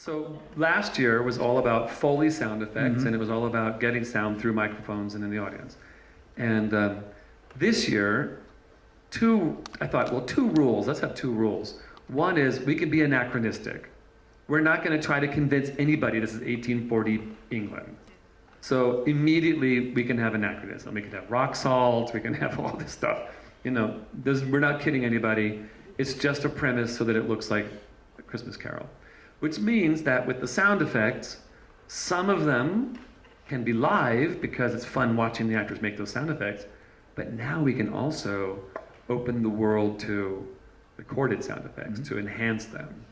So last year was all about Foley sound effects, and it was all about getting sound through microphones and in the audience. And this year, I thought, well, two rules. Let's have two rules. One is we can be anachronistic. We're not going to try to convince anybody this is 1840 England. So immediately we can have anachronism. We can have rock salt. We can have all this stuff. You know, we're not kidding anybody. It's just a premise so that it looks like a Christmas Carol. Which means that with the sound effects, some of them can be live because it's fun watching the actors make those sound effects. But now we can also open the world to recorded sound effects to enhance them.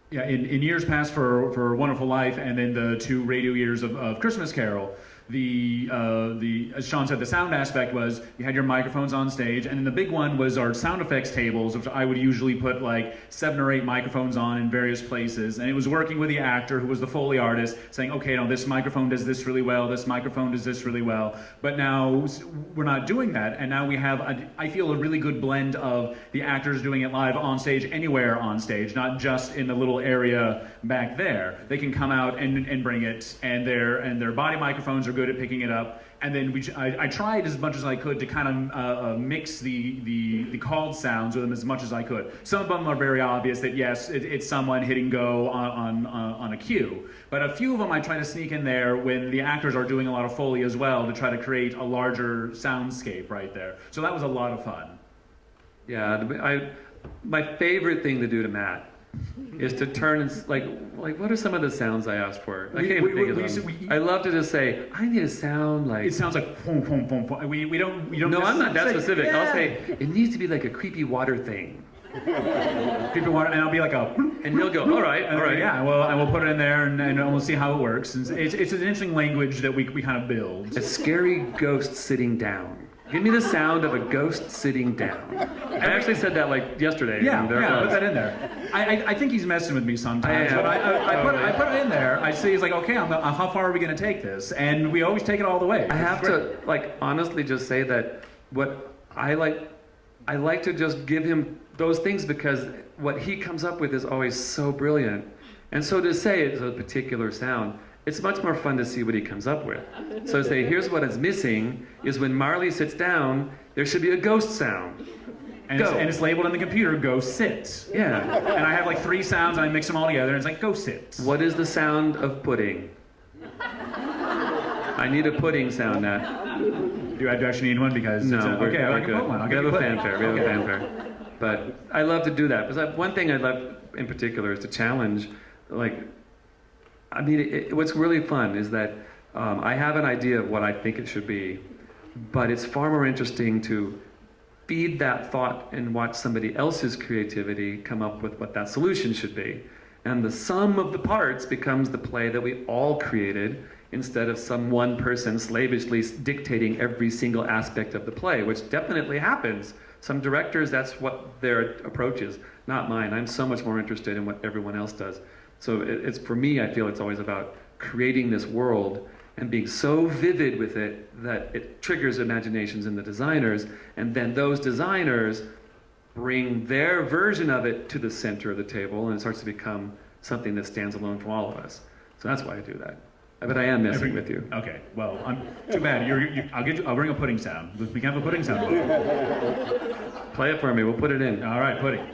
Yeah, in years past for Wonderful Life and then the two radio years of Christmas Carol, as Sean said, the sound aspect was you had your microphones on stage, and then the big one was our sound effects tables, which I would usually put like 7 or 8 microphones on in various places, and it was working with the actor who was the Foley artist, saying, okay, no, this microphone does this really well, this microphone does this really well, but now we're not doing that, and now we have, I feel, a really good blend of the actors doing it live on stage, anywhere on stage, not just in the little area back there. They can come out and bring it, and their body microphones are good at picking it up, and then I tried as much as I could to kind of mix the called sounds with them as much as I could. Some of them are very obvious that yes, it's someone hitting go on a cue, but a few of them I try to sneak in there when the actors are doing a lot of Foley as well to try to create a larger soundscape right there. So that was a lot of fun. Yeah, my favorite thing to do to Matt is to turn and like what are some of the sounds I asked for? I can't even think of them. I love to just say, I need a sound like... It sounds like boom, boom, boom, boom. We don't No, I'm not that specific. Yeah. I'll say, it needs to be like a creepy water thing. Creepy water, and I'll be like a... And he'll go, all right. Yeah, well, I will put it in there and we'll see how it works. It's an interesting language that we kind of build. A scary ghost sitting down. Give me the sound of a ghost sitting down. I actually said that like yesterday. Yeah, put that in there. I think he's messing with me sometimes, but I put it in there. I see he's like, okay, how far are we going to take this? And we always take it all the way. I have to honestly just say that what I like to just give him those things because what he comes up with is always so brilliant. And so to say it's a particular sound, it's much more fun to see what he comes up with. So say, here's what is missing, is when Marley sits down, there should be a ghost sound. And it's labeled in the computer, go sit. Yeah. And I have like 3 sounds, and I mix them all together, and it's like, go sit. What is the sound of pudding? I need a pudding sound, Nat. Do I actually need one? Because no, okay, we're I can good. put one. I'll we have a pudding. fanfare. We have a fanfare. But I love to do that. Because one thing I love in particular is to challenge, what's really fun is that I have an idea of what I think it should be, but it's far more interesting to feed that thought and watch somebody else's creativity come up with what that solution should be. And the sum of the parts becomes the play that we all created instead of some one person slavishly dictating every single aspect of the play, which definitely happens. Some directors, that's what their approach is, not mine. I'm so much more interested in what everyone else does. So it's for me, I feel it's always about creating this world and being so vivid with it that it triggers imaginations in the designers, and then those designers bring their version of it to the center of the table, and it starts to become something that stands alone from all of us. So that's why I do that. But I am messing with you. Okay, well, too bad. I'll bring a pudding sound. We can have a pudding sound. Play it for me. We'll put it in. All right, pudding.